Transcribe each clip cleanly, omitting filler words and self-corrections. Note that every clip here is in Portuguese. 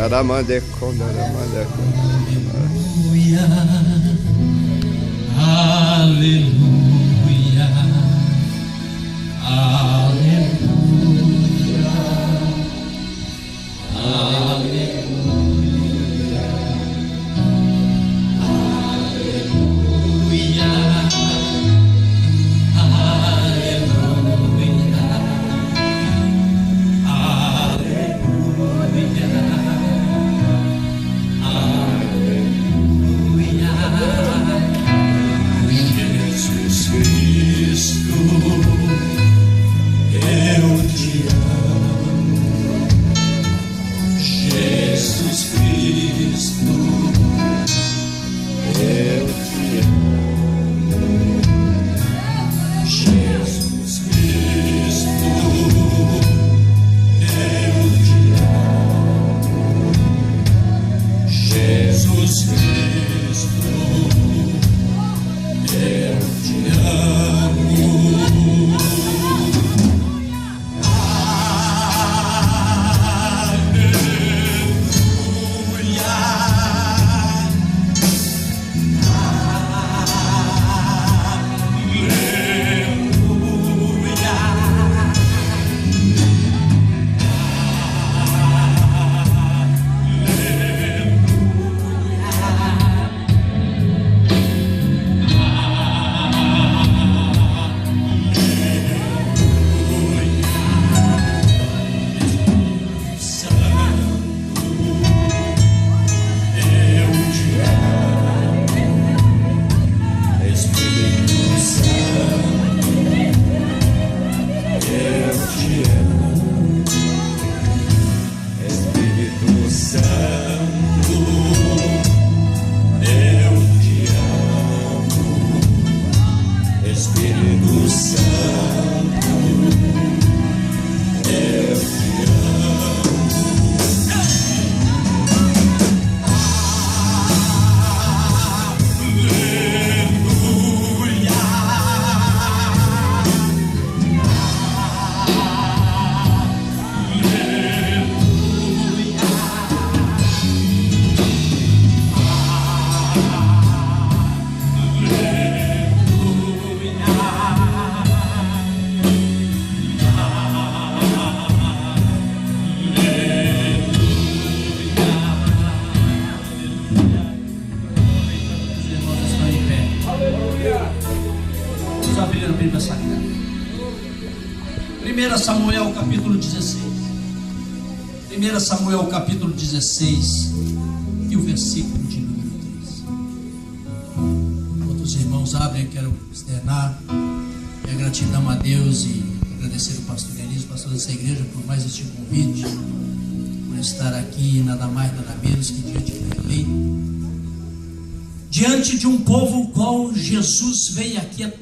Taramande Kondaramande. Aleluia, aleluia, aleluia, Samuel capítulo 16. 1 Samuel capítulo 16 e o versículo de número 13. Outros irmãos abrem, eu quero externar minha gratidão a Deus e agradecer o pastor Elísio, pastor dessa igreja, por mais este convite, por estar aqui, nada mais, nada menos que diante do eleito, diante de um povo qual Jesus veio aqui há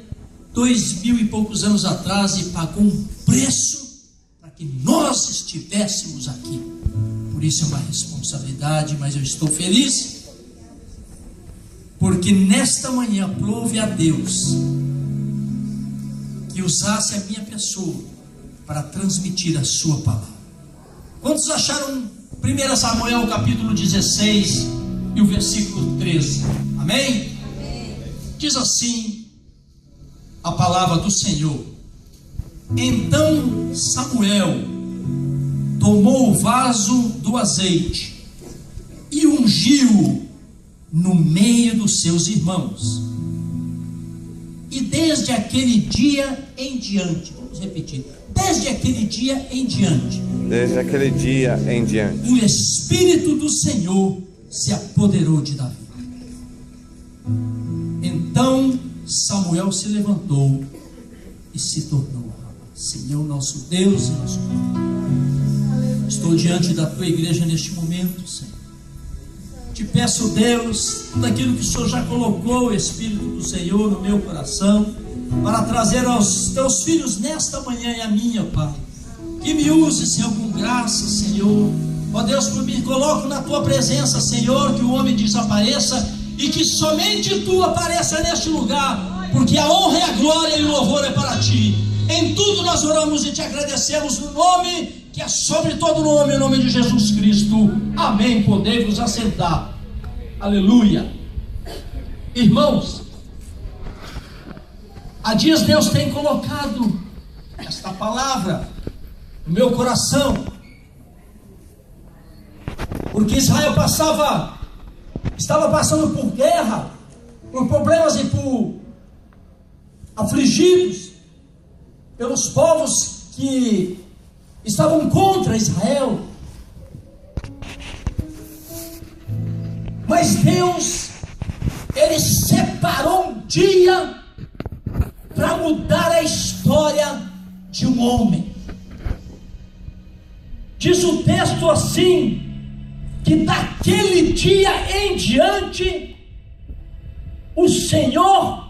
2000 e poucos anos atrás e pagou um preço para que nós estivéssemos aqui. Por isso é uma responsabilidade, mas eu estou feliz, porque nesta manhã aprove a Deus que usasse a minha pessoa para transmitir a sua palavra. Quantos acharam 1 Samuel capítulo 16 e o versículo 13? Amém? Diz assim a palavra do Senhor: então Samuel tomou o vaso do azeite e ungiu no meio dos seus irmãos, e desde aquele dia em diante, vamos repetir, desde aquele dia em diante, o Espírito do Senhor se apoderou de Davi. Então Samuel se levantou e se tornou Senhor nosso Deus e nosso Pai. Estou diante da tua igreja neste momento, Senhor. Te peço, Deus, tudo aquilo que o Senhor já colocou, o Espírito do Senhor, no meu coração, para trazer aos teus filhos nesta manhã e a minha, Pai. Que me use, Senhor, com graça, Senhor. Ó Deus, me coloco na tua presença, Senhor, que o homem desapareça e que somente tu apareça neste lugar, porque a honra e a glória e o louvor é para ti. Em tudo nós oramos e te agradecemos no nome que é sobre todo nome, em nome de Jesus Cristo. Amém. Podemos assentar. Aleluia. Irmãos, há dias Deus tem colocado esta palavra no meu coração, porque Israel estava passando por guerra, por problemas e por afligidos pelos povos que estavam contra Israel. Mas Deus, Ele separou um dia para mudar a história de um homem. Diz o texto assim, que daquele dia em diante, o Senhor,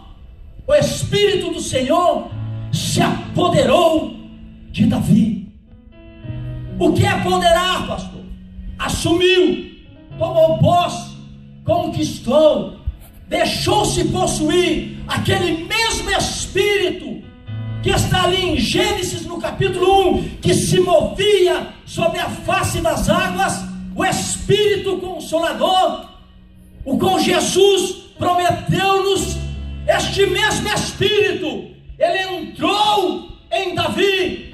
o Espírito do Senhor, se apoderou de Davi. O que é apoderar, pastor? Assumiu, tomou posse, conquistou, deixou-se possuir. Aquele mesmo Espírito que está ali em Gênesis no capítulo 1, que se movia sobre a face das águas, o Espírito Consolador, o qual Jesus prometeu-nos, este mesmo Espírito, ele entrou em Davi.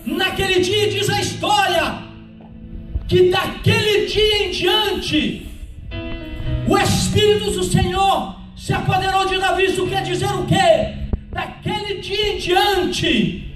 Naquele dia, diz a história, que daquele dia em diante, o Espírito do Senhor se apoderou de Davi. Isso quer dizer o quê? Daquele dia em diante,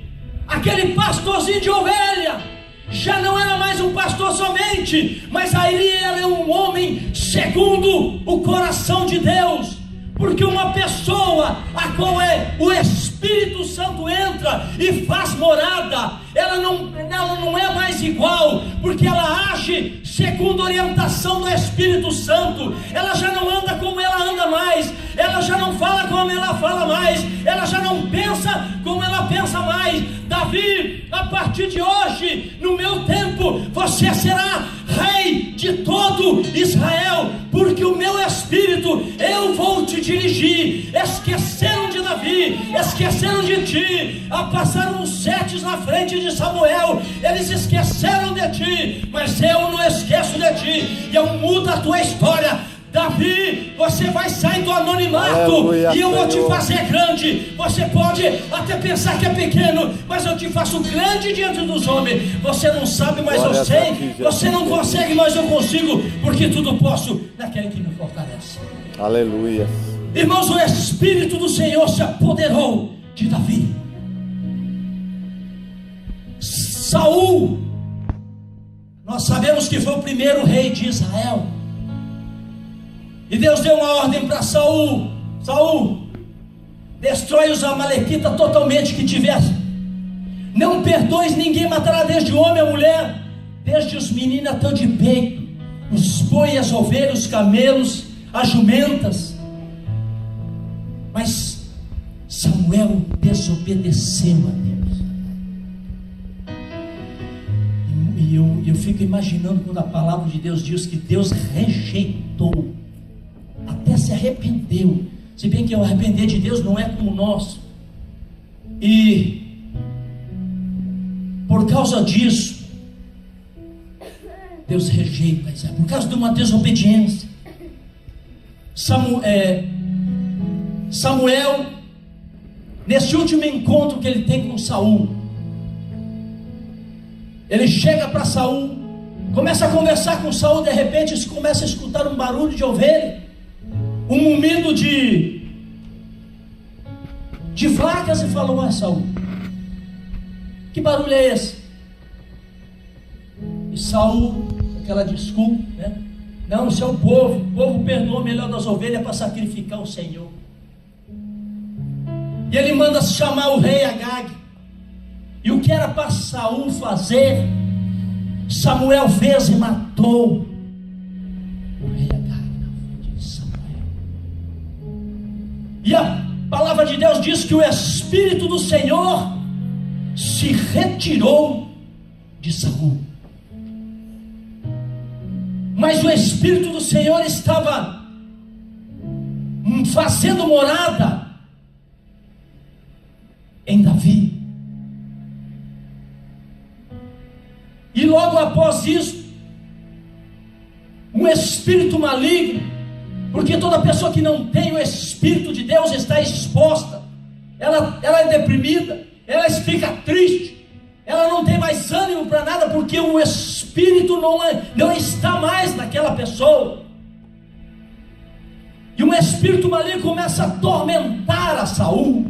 aquele pastorzinho de ovelha já não era mais um pastor somente, mas aí ele era um homem segundo o coração de Deus. Porque uma pessoa a qual o Espírito Santo entra e faz morada, ela não é mais igual, porque ela age segundo a orientação do Espírito Santo. Ela já não anda como ela anda mais, ela já não fala como ela fala mais, ela já não pensa como ela pensa mais. Davi, a partir de hoje, no meu tempo, você será rei de todo Israel, porque o meu Espírito, eu vou te dirigir. Esqueceram de Davi, esqueceram de ti, passaram os setes na frente de Samuel, eles esqueceram de ti, mas eu não esqueço de ti, e eu mudo a tua história. Davi, você vai sair do anonimato. Aleluia, e eu vou te fazer grande. Você pode até pensar que é pequeno, mas eu te faço grande diante dos homens. Você não sabe, mas eu sei. Você não consegue, mas eu consigo, porque tudo posso naquele que me fortalece. Aleluia. Irmãos, o Espírito do Senhor se apoderou de Davi. Saul, nós sabemos que foi o primeiro rei de Israel. E Deus deu uma ordem para Saul: Saul, destrói os amalequitas totalmente que tiver. Não perdoes ninguém, matará desde o homem a mulher, desde os meninos até o de peito, os boi, as ovelhas, os camelos, as jumentas. Mas Samuel desobedeceu a Deus. E eu fico imaginando quando a palavra de Deus diz que Deus rejeitou, até se arrependeu. Se bem que o arrepender de Deus não é como o nosso. E por causa disso, Deus rejeita Israel, por causa de uma desobediência. Samuel, nesse último encontro que ele tem com Saul, ele chega para Saul, começa a conversar com Saul. De repente ele começa a escutar um barulho de ovelha, um mumido de vacas, e falou: ah, Saul, que barulho é esse? E Saul, aquela desculpa, né? Não, isso é o povo perdoou o melhor das ovelhas para sacrificar o Senhor. E ele manda chamar o rei Agag. E o que era para Saul fazer, Samuel fez e matou o rei Agag na frente de Samuel. E a palavra de Deus diz que o Espírito do Senhor se retirou de Saul. Mas o Espírito do Senhor estava fazendo morada em Davi. logo após isso, um espírito maligno, porque toda pessoa que não tem o Espírito de Deus está exposta, ela é deprimida, ela fica triste, ela não tem mais ânimo para nada, porque o Espírito não está mais naquela pessoa. E um espírito maligno começa a atormentar a Saul,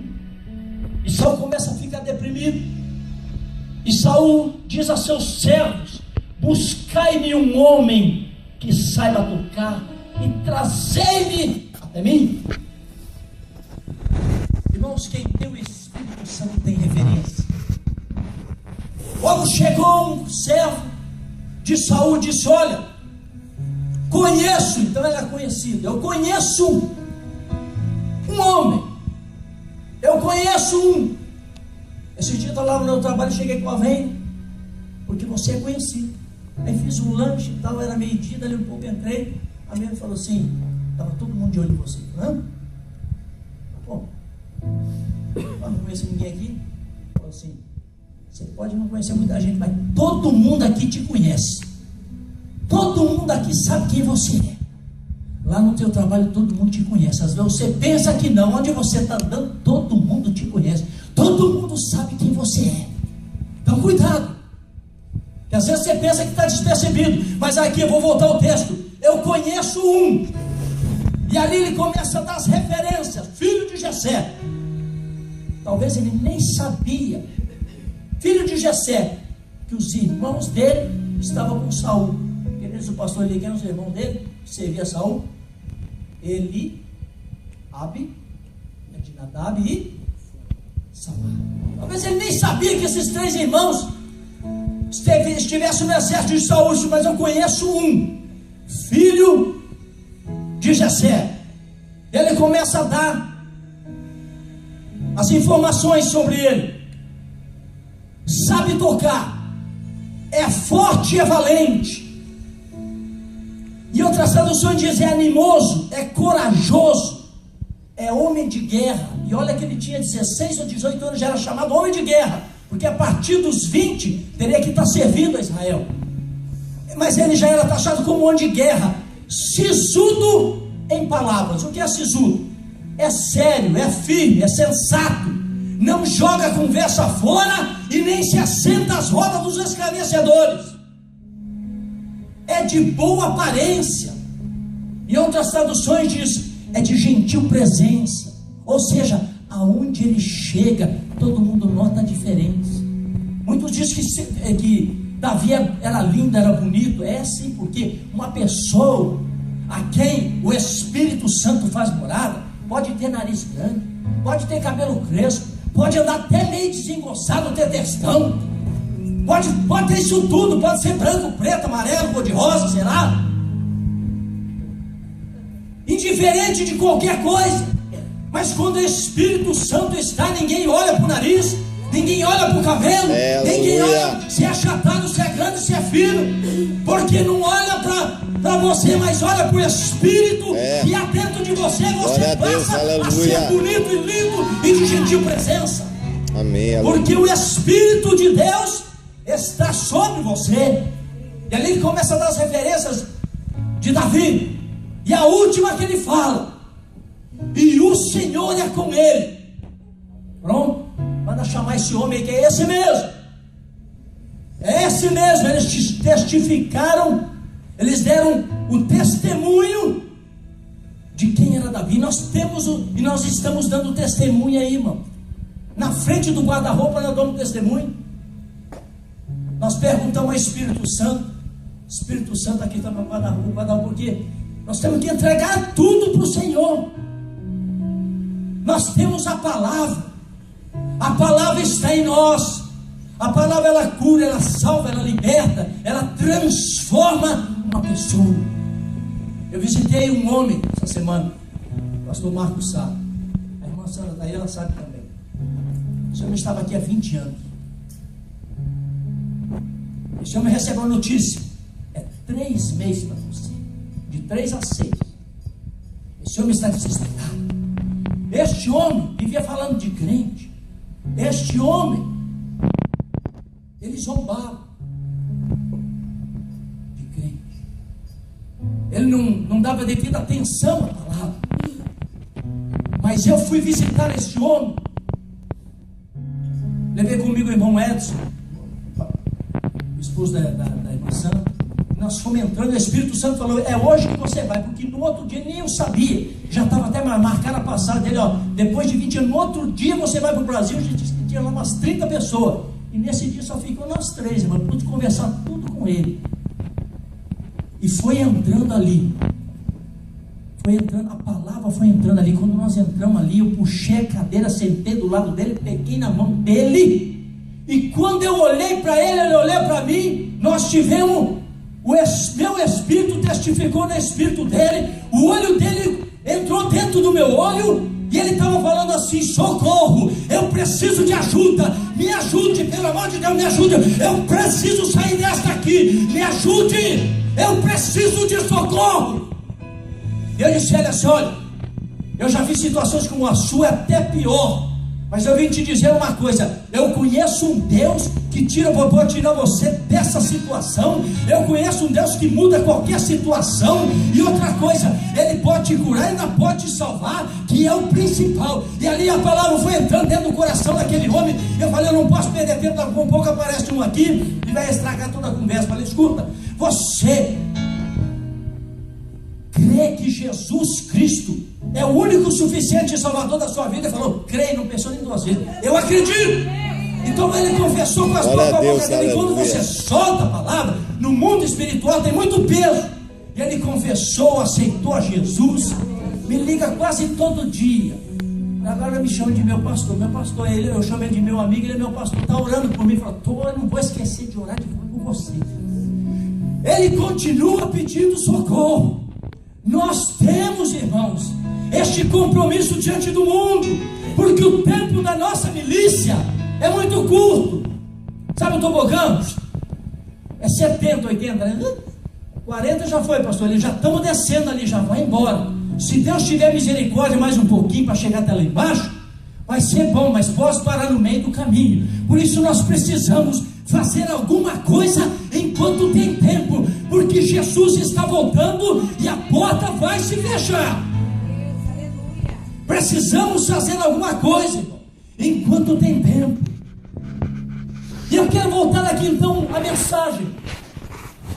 e Saul começa a ficar deprimido. E Saul diz a seus servos: buscai-me um homem que saiba tocar e trazei-me até mim. Irmãos, quem tem o Espírito Santo tem reverência. Logo chegou um servo de Saul e disse: olha, conheço, então ele era conhecido, eu conheço um homem, eu conheço um. Esse dia eu estava lá no meu trabalho, cheguei com a venda, porque você é conhecido. Aí fiz um lanche e tal, era meio-dia, dali um pouco entrei, a minha falou assim, estava todo mundo de olho em você. Hã? Bom, eu não conheço ninguém aqui. Falou assim, você pode não conhecer muita gente, mas todo mundo aqui te conhece. Todo mundo aqui sabe quem você é. Lá no teu trabalho todo mundo te conhece. Às vezes você pensa que não, onde você está andando, todo mundo te conhece. Todo mundo sabe quem você é. Então cuidado, que às vezes você pensa que está despercebido. Mas aqui eu vou voltar ao texto. Eu conheço um. E ali ele começa a dar as referências. Filho de Jessé. Talvez ele nem sabia. Filho de Jessé, que os irmãos dele estavam com Saul. O pastor Eli, quem eram os irmãos dele, que servia Saul? Eli, Abi, Abinadab e Samar. Talvez ele nem sabia que esses três irmãos estivessem no exército de Saul, mas eu conheço um, filho de Jessé. Ele começa a dar as informações sobre ele. Sabe tocar, é forte e é valente. E outras traduções dizem é animoso, é corajoso, é homem de guerra. E olha que ele tinha 16 ou 18 anos, já era chamado homem de guerra, porque a partir dos 20 teria que estar servindo a Israel. Mas ele já era taxado como homem de guerra, sisudo em palavras. O que é sisudo? É sério, é firme, é sensato, não joga conversa fora e nem se assenta às rodas dos escarnecedores. É de boa aparência. Em outras traduções diz, é de gentil presença. Ou seja, aonde ele chega, todo mundo nota a diferença. Muitos dizem que Davi era lindo, era bonito. É sim, porque uma pessoa a quem o Espírito Santo faz morada, pode ter nariz grande, pode ter cabelo crespo, pode andar até meio desengonçado, ter testão. Pode ter isso tudo, pode ser branco, preto, amarelo, cor de rosa, sei lá. Indiferente de qualquer coisa. Mas quando o Espírito Santo está, ninguém olha para o nariz, ninguém olha para o cabelo, ninguém olha se é achatado, se é grande, se é fino. Porque não olha para você, mas olha para o Espírito. E atento de você, você passa a ser bonito e lindo e de gentil presença. Amém. Porque o Espírito de Deus está sobre você. E ali ele começa a dar as referências de Davi. E a última que ele fala: e o Senhor é com ele. Pronto, manda chamar esse homem aí, que é esse mesmo. É esse mesmo. Eles testificaram, eles deram o testemunho de quem era Davi. Nós estamos dando testemunho aí, irmão. Na frente do guarda-roupa nós damos testemunho. Nós perguntamos ao Espírito Santo. Espírito Santo, aqui está meu guarda-roupa, porque nós temos que entregar tudo para o Senhor. Nós temos a palavra está em nós. A palavra ela cura, ela salva, ela liberta, ela transforma uma pessoa. Eu visitei um homem essa semana, o pastor Marcos sabe, a irmã Sandra daí ela sabe também. Esse homem estava aqui há 20 anos. Esse homem recebeu uma notícia: é 3 meses para você, de 3 a 6. Esse homem está desesperado. Este homem vivia falando de crente. Este homem, ele zombava. dava devida atenção à palavra. Mas eu fui visitar esse homem. Levei comigo o irmão Edson, o esposo da irmã Santa. Nós fomos entrando, o Espírito Santo falou: é hoje que você vai, porque no outro dia nem eu sabia, já estava até marcada a passagem dele, ó, depois de 20 anos, no outro dia você vai para o Brasil. A gente tinha lá umas 30 pessoas, e nesse dia só ficou nós 3, irmão, pude conversar tudo com ele, e foi entrando ali, a palavra foi entrando ali. Quando nós entramos ali, eu puxei a cadeira, sentei do lado dele, peguei na mão dele, e quando eu olhei para ele, ele olhou para mim, nós tivemos, meu espírito testificou no espírito dele, o olho dele entrou dentro do meu olho, e ele estava falando assim: socorro, eu preciso de ajuda, me ajude, pelo amor de Deus, me ajude, eu preciso sair desta aqui, me ajude, eu preciso de socorro. Eu disse a ele assim: olha, eu já vi situações como a sua, é até pior, mas eu vim te dizer uma coisa: eu conheço um Deus que pode tirar você dessa situação. Eu conheço um Deus que muda qualquer situação. E outra coisa, Ele pode te curar e ainda pode te salvar, que é o principal. E ali a palavra foi entrando dentro do coração daquele homem. Eu falei: eu não posso perder tempo, com pouco aparece um aqui e vai estragar toda a conversa. Eu falei: escuta, você crê que Jesus Cristo é o único suficiente Salvador da sua vida? Ele falou: creio, não pensou nem 2 vezes. Eu acredito. Então ele confessou com as próprias boca dele. Quando você solta a palavra, no mundo espiritual tem muito peso. E ele confessou, aceitou a Jesus. Me liga quase todo dia. Agora me chama de meu pastor. Meu pastor é ele, eu chamo ele de meu amigo. Ele é meu pastor, está orando por mim. Fala: eu não vou esquecer de orar por você. Ele continua pedindo socorro. Nós temos, irmãos, este compromisso diante do mundo, porque o tempo da nossa milícia é muito curto. Sabe o tobogã? É 70, 80, né? 40 já foi, pastor. Já estamos descendo ali, já vai embora. Se Deus tiver misericórdia mais um pouquinho para chegar até lá embaixo, vai ser bom, mas posso parar no meio do caminho. Por isso nós precisamos fazer alguma coisa enquanto tem tempo, porque Jesus está voltando e a porta vai se fechar. Precisamos fazer alguma coisa, irmão, enquanto tem tempo. E eu quero voltar aqui então à mensagem.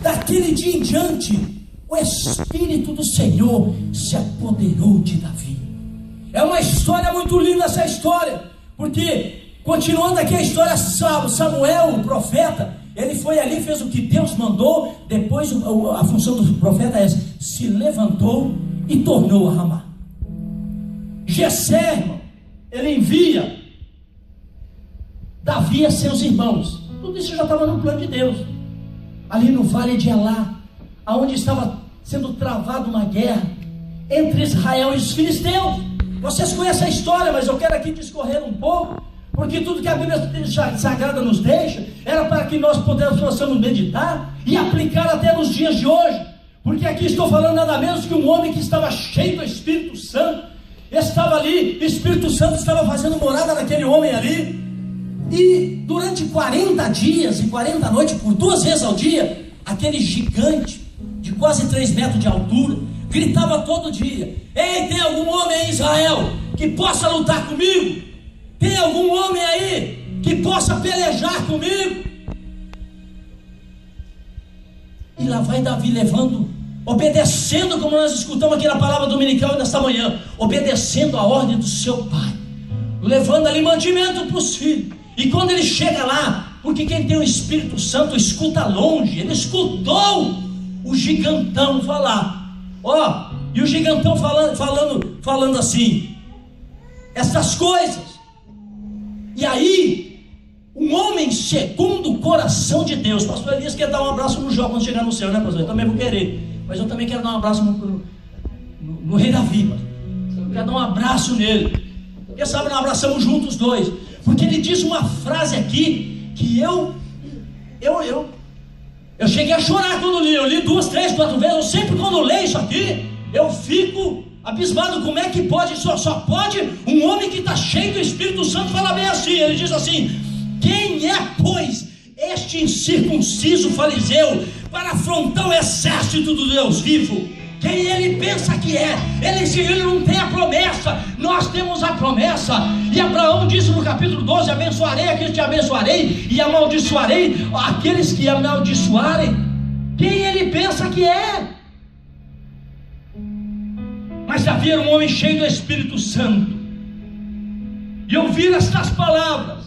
Daquele dia em diante, o Espírito do Senhor se apoderou de Davi. É uma história muito linda essa história, porque continuando aqui a história, Samuel, o profeta, ele foi ali, fez o que Deus mandou. Depois a função do profeta é: se levantou e tornou a Ramá. Jessé, irmão, ele envia Davi a seus irmãos. Tudo isso já estava no plano de Deus. Ali no vale de Elá, aonde estava sendo travada uma guerra entre Israel e os filisteus. Vocês conhecem a história, mas eu quero aqui discorrer um pouco, porque tudo que a Bíblia Sagrada nos deixa era para que nós possamos meditar e aplicar até nos dias de hoje. Porque aqui estou falando nada menos que um homem que estava cheio do Espírito Santo. Estava ali, o Espírito Santo estava fazendo morada naquele homem ali. E durante 40 dias e 40 noites, por 2 vezes ao dia, aquele gigante de quase 3 metros de altura gritava todo dia: ei, tem algum homem em Israel que possa lutar comigo? Tem algum homem aí que possa pelejar comigo? E lá vai Davi levando, obedecendo, como nós escutamos aqui na palavra dominical nesta manhã, obedecendo a ordem do seu pai, levando ali mantimento para os filhos. E quando ele chega lá, porque quem tem o Espírito Santo escuta longe, ele escutou o gigantão falar, ó, e o gigantão falando assim, essas coisas. E aí, um homem segundo o coração de Deus, pastor Elias quer dar um abraço no Jó quando chegar no céu, né, pastor? Eu também vou querer, mas eu também quero dar um abraço no rei Davi, pastor. Eu quero dar um abraço nele. Quem sabe nós abraçamos juntos os dois, porque ele diz uma frase aqui que eu cheguei a chorar quando li. Eu li 2, 3, 4 vezes. Eu sempre, quando leio isso aqui, eu fico abismado. Como é que pode, só pode um homem que está cheio do Espírito Santo falar bem assim? Ele diz assim: quem é, pois, este incircunciso fariseu para afrontar o exército do Deus vivo? quem ele pensa que é. Ele não tem a promessa, nós temos a promessa. E Abraão disse no capítulo 12: abençoarei aqueles que te abençoarei, e amaldiçoarei aqueles que amaldiçoarem. Quem ele pensa que é. Mas Davi era um homem cheio do Espírito Santo, e ouvir estas palavras,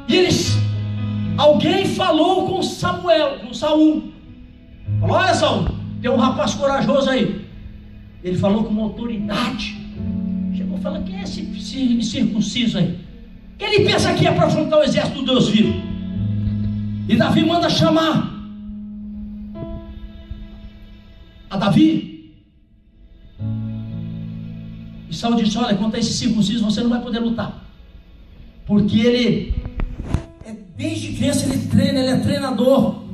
e alguém falou com Saul. Falou: olha, Saul, tem um rapaz corajoso aí. Ele falou com uma autoridade. Chegou falando: quem é esse incircunciso aí? Quem ele pensa que é para afrontar o exército do Deus vivo? E Davi manda chamar a Davi. E Saul disse: olha, quanto a esse circunciso, você não vai poder lutar, porque ele desde criança ele treina, ele é treinador.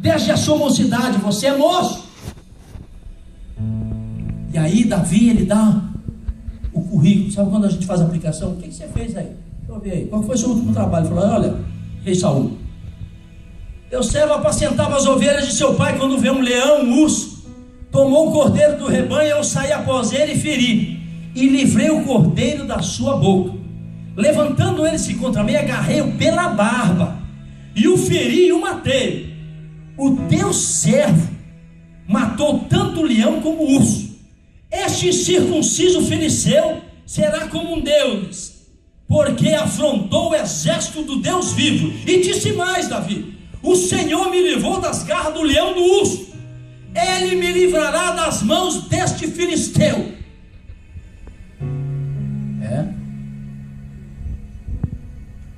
Desde a sua mocidade, você é moço. E aí Davi, ele dá o currículo. Sabe quando a gente faz a aplicação? O que você fez aí? Deixa eu ver aí. Qual foi o seu último trabalho? Ele falou: olha, rei Saul, teu servo apacentava as ovelhas de seu pai, quando vê um leão, um urso, tomou o cordeiro do rebanho, eu saí após ele e feri, e livrei o cordeiro da sua boca. Levantando ele-se contra mim, agarrei-o pela barba, e o feri e o matei. O teu servo matou tanto o leão como o urso. Este circunciso filisteu será como um deles, porque afrontou o exército do Deus vivo. E disse mais Davi: o Senhor me livrou das garras do leão e do urso, ele me livrará das mãos deste filisteu.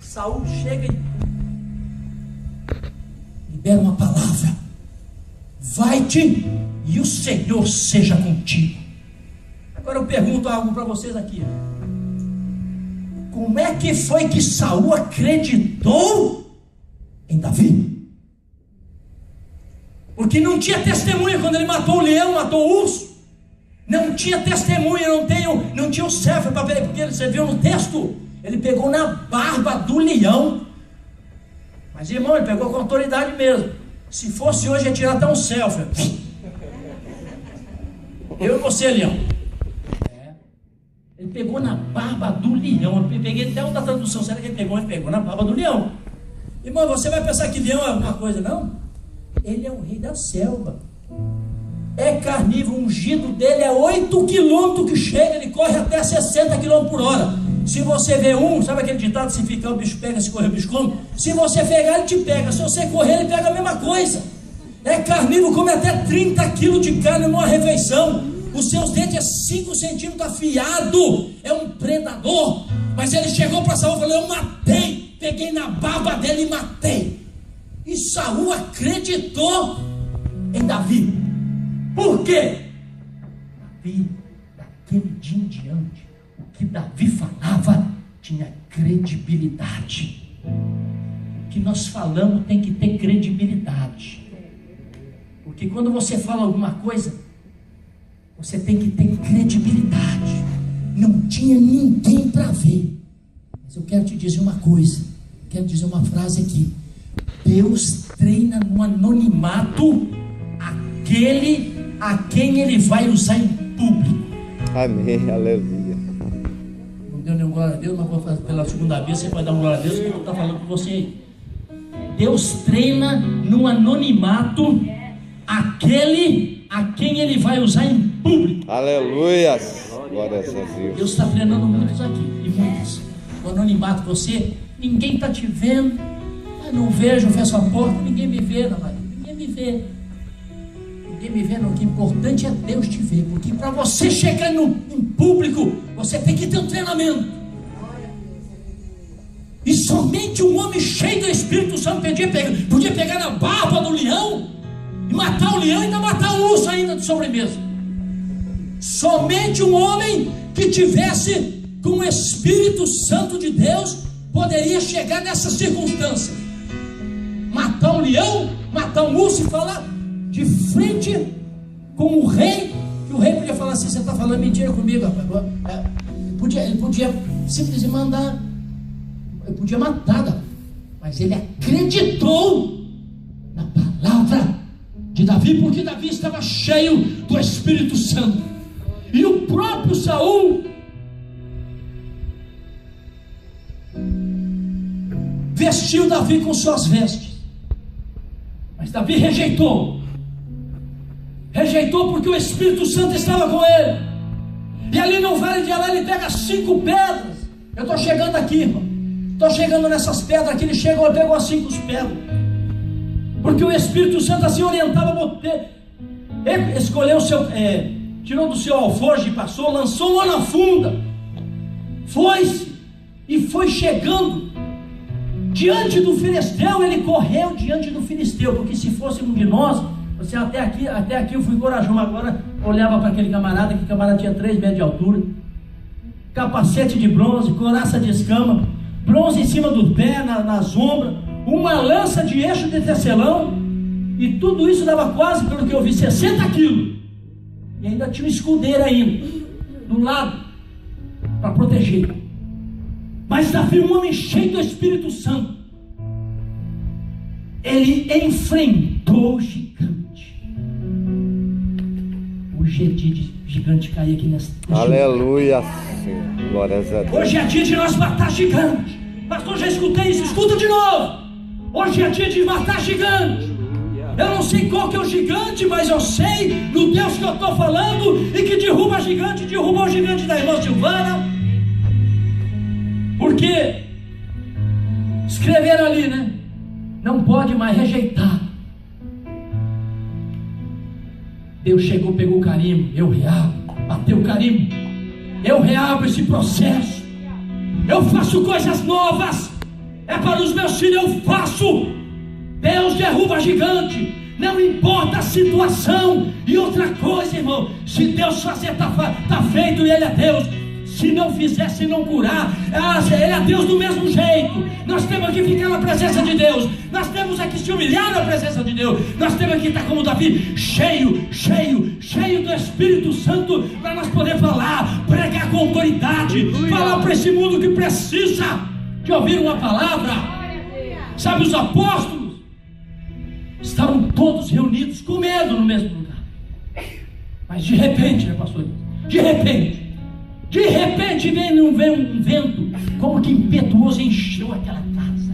Saul chega e libera uma palavra: vai-te e o Senhor seja contigo. Agora eu pergunto algo para vocês aqui: como é que foi que Saul acreditou em Davi? Porque não tinha testemunha quando ele matou o leão, matou o urso. Não tinha testemunha, não tinha o servo para ver, porque você viu no texto, ele pegou na barba do leão. Mas irmão, ele pegou com autoridade mesmo. Se fosse hoje, ia tirar até um selfie. Eu e você, leão. Ele pegou na barba do leão. Eu peguei até outra tradução. Será que ele pegou? Ele pegou na barba do leão. Irmão, você vai pensar que leão é alguma coisa? Não. Ele é o rei da selva. É carnívoro. O ungido dele é 8 quilômetros que chega. Ele corre até 60 km por hora. Se você vê sabe aquele ditado: se ficar o bicho pega, se correr o bicho come? Se você pegar, ele te pega. Se você correr, ele pega a mesma coisa. É carnívoro, come até 30 quilos de carne numa refeição. Os seus dentes é 5 centímetros afiado. É um predador. Mas ele chegou para Saul e falou: eu matei, peguei na barba dele e matei. E Saul acreditou em Davi. Por quê? Davi, daquele dia em diante, o que Davi falava tinha credibilidade. O que nós falamos tem que ter credibilidade. Porque quando você fala alguma coisa, você tem que ter credibilidade. Não tinha ninguém para ver. Mas eu quero te dizer uma coisa, quero dizer uma frase aqui: Deus treina no anonimato aquele a quem ele vai usar em público. Amém, aleluia. Não deu nenhum glória a Deus, mas vou fazer pela segunda vez. Você vai dar um glória a Deus, que eu vou estar falando com você aí. Deus treina no anonimato aquele a quem ele vai usar em público. Aleluia. Glória a Deus. Deus está treinando muitos aqui, e muitos. No anonimato, ninguém está te vendo. Não vejo, fecho a porta, ninguém me vê, ninguém me vê. Ninguém me vê, não. O que é importante é Deus te ver, porque para você chegar em público, você tem que ter um treinamento. E somente um homem cheio do Espírito Santo podia pegar na barba do leão e matar o leão e ainda matar o urso ainda de sobremesa. Somente um homem que tivesse com o Espírito Santo de Deus poderia chegar nessa circunstância. Matar um leão, matar um urso e falar de frente com o rei, que o rei podia falar assim: você está falando mentira comigo, rapaz. Ele podia simplesmente mandar, ele podia matar, mas ele acreditou na palavra de de Davi, porque Davi estava cheio do Espírito Santo. E o próprio Saul vestiu Davi com suas vestes, mas Davi rejeitou porque o Espírito Santo estava com ele. E ali no vale de Elá ele pega 5 pedras. Eu estou chegando aqui, irmão, estou chegando nessas pedras aqui. Ele chegou e pegou as 5 pedras, porque o Espírito Santo assim orientava você. Ele escolheu o seu, tirou do seu alforje e passou, lançou lá na funda, foi-se e foi chegando diante do filisteu. Ele correu diante do filisteu, porque se fosse um de nós, você até aqui eu fui corajoso. Agora olhava para aquele camarada, que camarada tinha 3 metros de altura, capacete de bronze, couraça de escama, bronze em cima do pé, nas ombras, uma lança de eixo de tecelão, e tudo isso dava quase, pelo que eu vi, 60 quilos, e ainda tinha um escudeiro ainda do lado para proteger. Mas Davi, um homem cheio do Espírito Santo, ele enfrentou o gigante. Hoje é dia de gigante cair aqui nessa. Aleluia, Senhor. Glórias a Deus. Hoje é dia de nós matar gigante. Pastor, já escutei isso, escuta de novo. Hoje é dia de matar gigante. Eu não sei qual que é o gigante, mas eu sei no Deus que eu estou falando, e que derruba gigante, derrubou o gigante da irmã Silvana. Porque escreveram ali, né? Não pode mais rejeitar. Deus chegou, pegou o carimbo. Eu reabo, bateu o carimbo. Eu reabo esse processo. Eu faço coisas novas. É para os meus filhos, eu faço. Deus derruba gigante, não importa a situação. E outra coisa, irmão, se Deus fazer, tá feito, e Ele é Deus. Se não fizer, se não curar, Ele é Deus do mesmo jeito. Nós temos que ficar na presença de Deus. Nós temos que se humilhar na presença de Deus. Nós temos que estar como Davi, cheio do Espírito Santo, para nós poder falar, pregar com autoridade, falar para esse mundo que precisa de ouvir uma palavra. Sabe, os apóstolos estavam todos reunidos com medo no mesmo lugar. Mas de repente, né, pastor? De repente veio um vento, como que impetuoso, encheu aquela casa.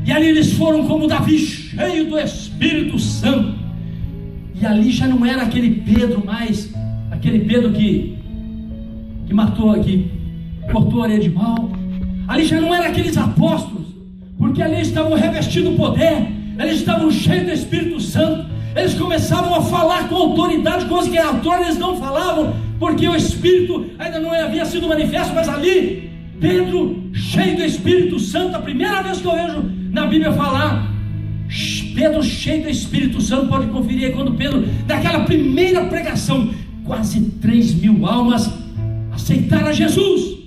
E ali eles foram como Davi, cheio do Espírito Santo. E ali já não era aquele Pedro mais, aquele Pedro que matou, que cortou a orelha de mal. Ali já não era aqueles apóstolos, porque ali estavam revestidos do poder, eles estavam cheios do Espírito Santo. Eles começavam a falar com autoridade, coisas que autores eles não falavam, porque o Espírito ainda não havia sido manifesto. Mas ali, Pedro, cheio do Espírito Santo, a primeira vez que eu vejo na Bíblia falar, Pedro cheio do Espírito Santo, pode conferir aí, quando Pedro, naquela primeira pregação, quase 3.000 almas aceitaram a Jesus.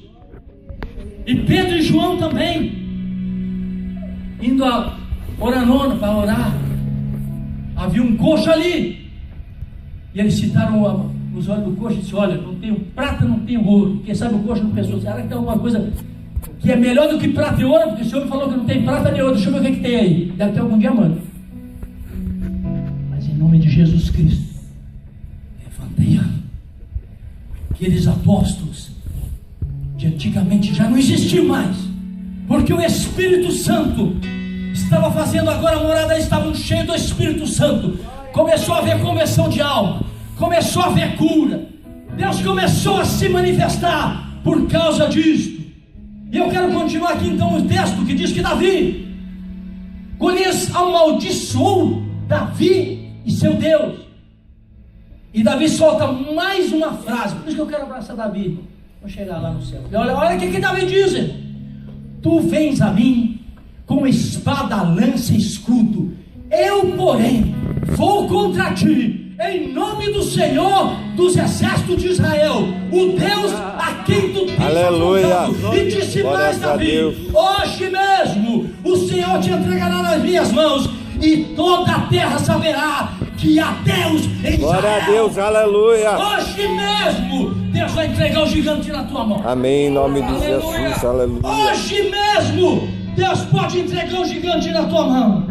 E Pedro e João também, indo a Oranona para orar, havia um coxo ali, e eles citaram os olhos do coxo e disse: olha, não tenho prata, não tenho ouro. Porque sabe, o coxo não pensou, será que tem alguma coisa que é melhor do que prata e ouro? Porque o Senhor me falou que não tem prata nem ouro. Deixa eu ver o que tem aí, deve ter algum diamante. Mas em nome de Jesus Cristo, levantei aqueles apóstolos que antigamente já não existiam mais, porque o Espírito Santo estava fazendo agora a morada. Eles estavam cheios do Espírito Santo. Começou a haver conversão de alma, começou a haver cura. Deus começou a se manifestar por causa disso. E eu quero continuar aqui então o texto que diz que Davi, Golias amaldiçoou Davi e seu Deus. E Davi solta mais uma frase. Por isso que eu quero abraçar Davi. Vou chegar lá no céu. E olha o que Davi diz: tu vens a mim com espada, lança e escudo, eu porém vou contra ti em nome do Senhor dos exércitos de Israel, o Deus a quem tu tens afrontado. E disse mais Davi: hoje mesmo o Senhor te entregará nas minhas mãos, e toda a terra saberá que há Deus em Israel. Glória a Deus, aleluia. Hoje mesmo Deus vai entregar o gigante na tua mão. Amém, em nome de Jesus, aleluia. Hoje mesmo Deus pode entregar o gigante na tua mão.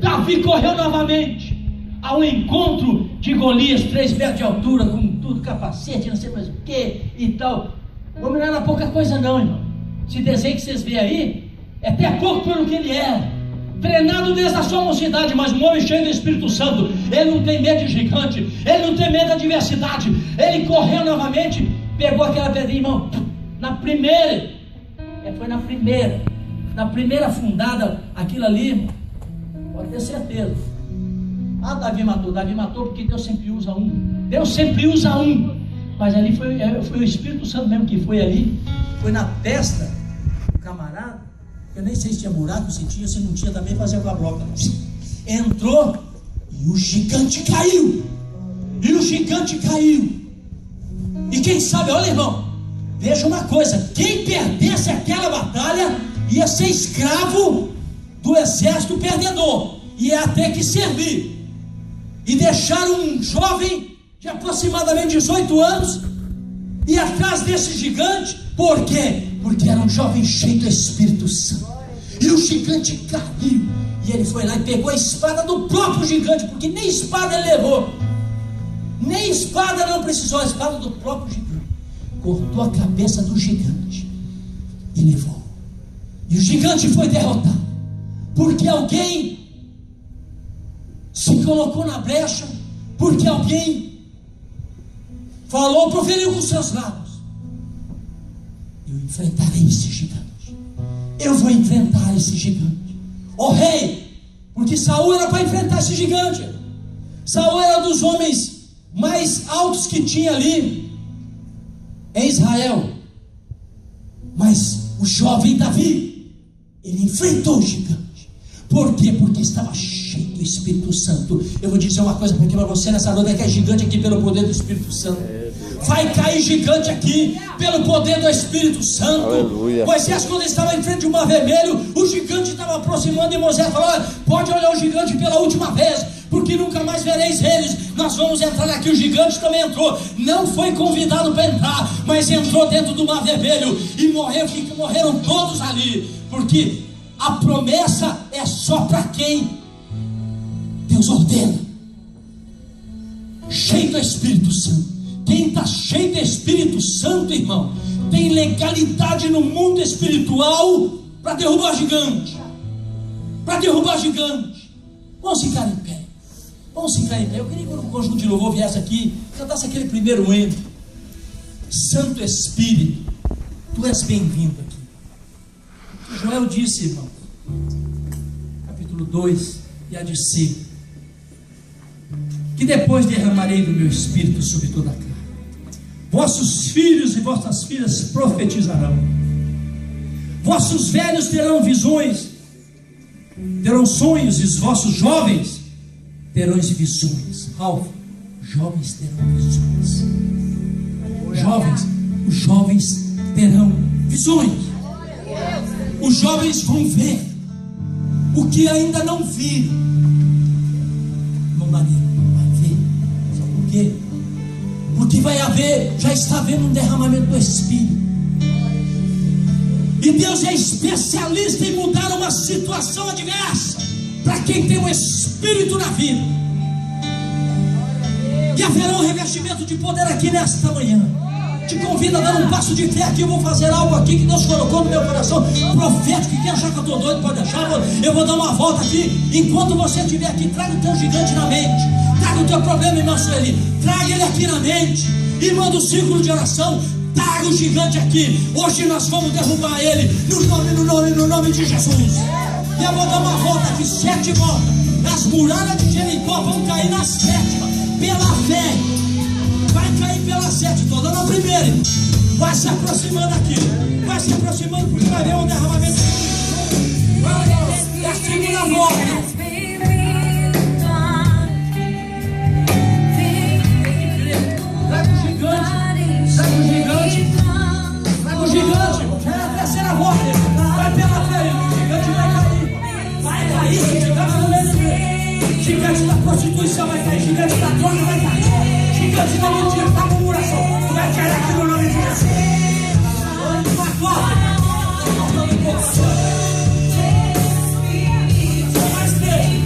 Davi correu novamente, ao encontro de Golias, 3 metros de altura, com tudo, capacete, não sei mais o que e tal. O homem não era pouca coisa não, irmão. Esse desenho que vocês veem aí é até pouco pelo que ele era. Treinado desde a sua mocidade, mas um homem cheio do Espírito Santo. Ele não tem medo de gigante, ele não tem medo da adversidade. Ele correu novamente, pegou aquela pedrinha, irmão, na primeira, foi na primeira fundada, aquilo ali, irmão, pode ter certeza. Ah, Davi matou porque Deus sempre usa um. Mas ali foi o Espírito Santo mesmo que foi ali, foi na testa do camarada. Eu nem sei se tinha buraco, se tinha, se não tinha também, fazia com a broca. Entrou e o gigante caiu. E quem sabe, olha, irmão, veja uma coisa: quem perdesse aquela batalha ia ser escravo do exército perdedor, ia ter que servir. E deixaram um jovem de aproximadamente 18 anos e atrás desse gigante. Por quê? Porque era um jovem cheio do Espírito Santo. E o gigante caiu, e ele foi lá e pegou a espada do próprio gigante, porque nem espada ele levou, nem espada não precisou, a espada do próprio gigante. Cortou a cabeça do gigante e levou. E o gigante foi derrotado, porque alguém se colocou na brecha, porque alguém falou, proferiu com seus lábios: eu enfrentarei esse gigante. Eu vou enfrentar esse gigante. Ó rei, porque Saul era para enfrentar esse gigante. Saul era dos homens mais altos que tinha ali em Israel. Mas o jovem Davi, ele enfrentou o gigante. Por quê? Porque estava cheio do Espírito Santo. Eu vou dizer uma coisa para você nessa noite: é que é gigante aqui pelo poder do Espírito Santo. Vai cair gigante aqui pelo poder do Espírito Santo. Aleluia. Moisés, quando estava em frente do mar vermelho, o gigante estava aproximando, e Moisés falou: olha, pode olhar o gigante pela última vez, porque nunca mais vereis eles. Nós vamos entrar aqui. O gigante também entrou, não foi convidado para entrar, mas entrou dentro do mar vermelho e morreram todos ali, porque a promessa é só para quem Deus ordena. Cheio do Espírito Santo. Quem está cheio do Espírito Santo, irmão, tem legalidade no mundo espiritual para derrubar gigante. Vamos ficar em pé. Eu queria que o conjunto de louvor viesse aqui, cantasse aquele primeiro hino: Santo Espírito, tu és bem-vindo aqui. Joel disse, irmão, capítulo 2, e a de si, que depois derramarei do meu Espírito sobre toda a carne. Vossos filhos e vossas filhas profetizarão. Vossos velhos terão visões, terão sonhos, e os vossos jovens terão visões. Ralf, jovens terão visões. Os jovens terão visões. Os jovens vão ver o que ainda não viram. Não vai ver. Sabe por quê? Porque vai haver, já está havendo um derramamento do Espírito. E Deus é especialista em mudar uma situação adversa para quem tem o Espírito na vida. E haverá um revestimento de poder aqui nesta manhã. Te convido a dar um passo de fé aqui. Eu vou fazer algo aqui que Deus colocou no meu coração profético. Quem achar que eu estou doido pode achar. Eu vou dar uma volta aqui. Enquanto você estiver aqui, traga o teu gigante na mente. Traga o teu problema, irmão Sueli. Traga ele aqui na mente. E manda um círculo de oração. Traga o gigante aqui. Hoje nós vamos derrubar ele no nome de Jesus. E eu vou dar uma volta aqui, 7 voltas. As muralhas de Jericó vão cair na 7ª. Pela fé. Vai cair pela 7 toda na primeira. Vai se aproximando aqui. Vai se aproximando, porque vai haver um derramamento. É a segunda volta. Traga o gigante. Já é a terceira volta. Vai pela fé. O gigante vai cair. Vai cair. O gigante no meio do meio. Gigante da prostituição vai cair. Gigante da droga vai cair. Gigante da mentira, da murmuração, vai cair aqui no nome de Jesus. Vai fora. Está faltando um pouco. Só mais 3.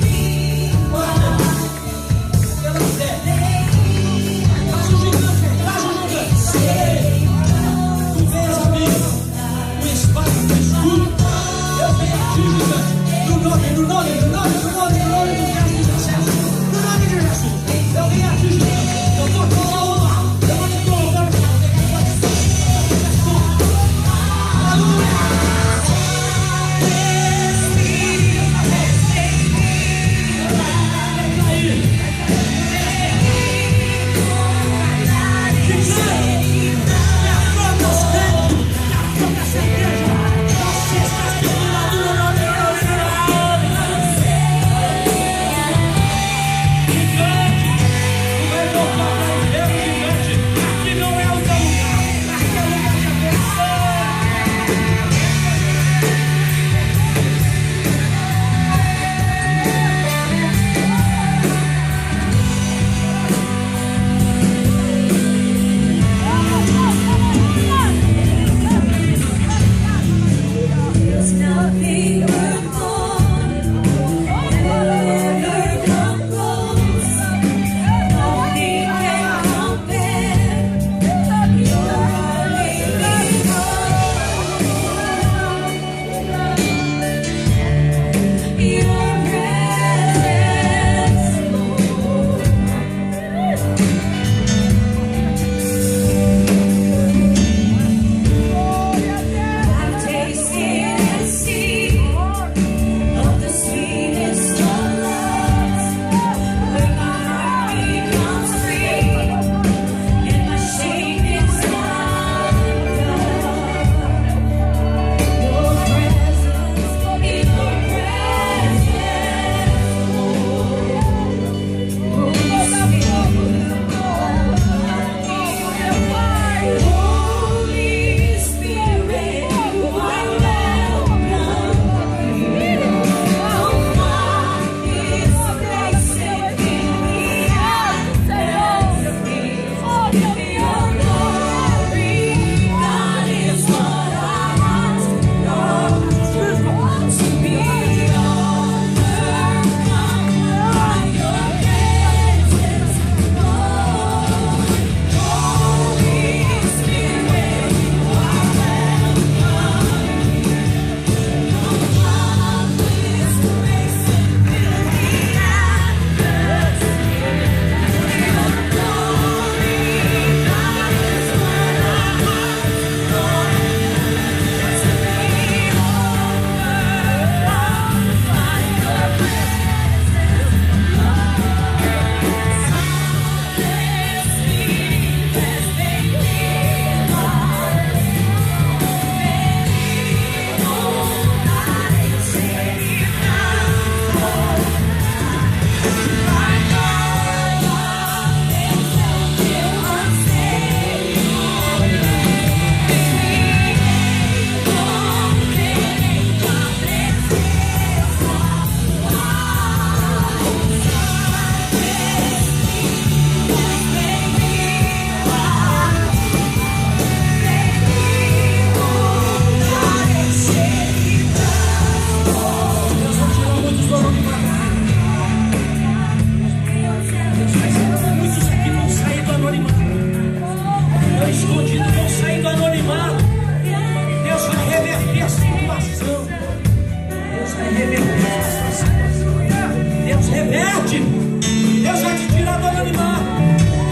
frente. Deus vai te tirar do anonimato.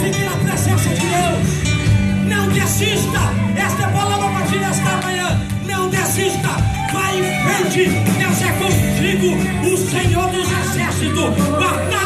Fique na presença de Deus. Não desista. Esta é a palavra para ti nesta manhã. Não desista. Vai em frente. Deus é contigo. O Senhor dos Exércitos.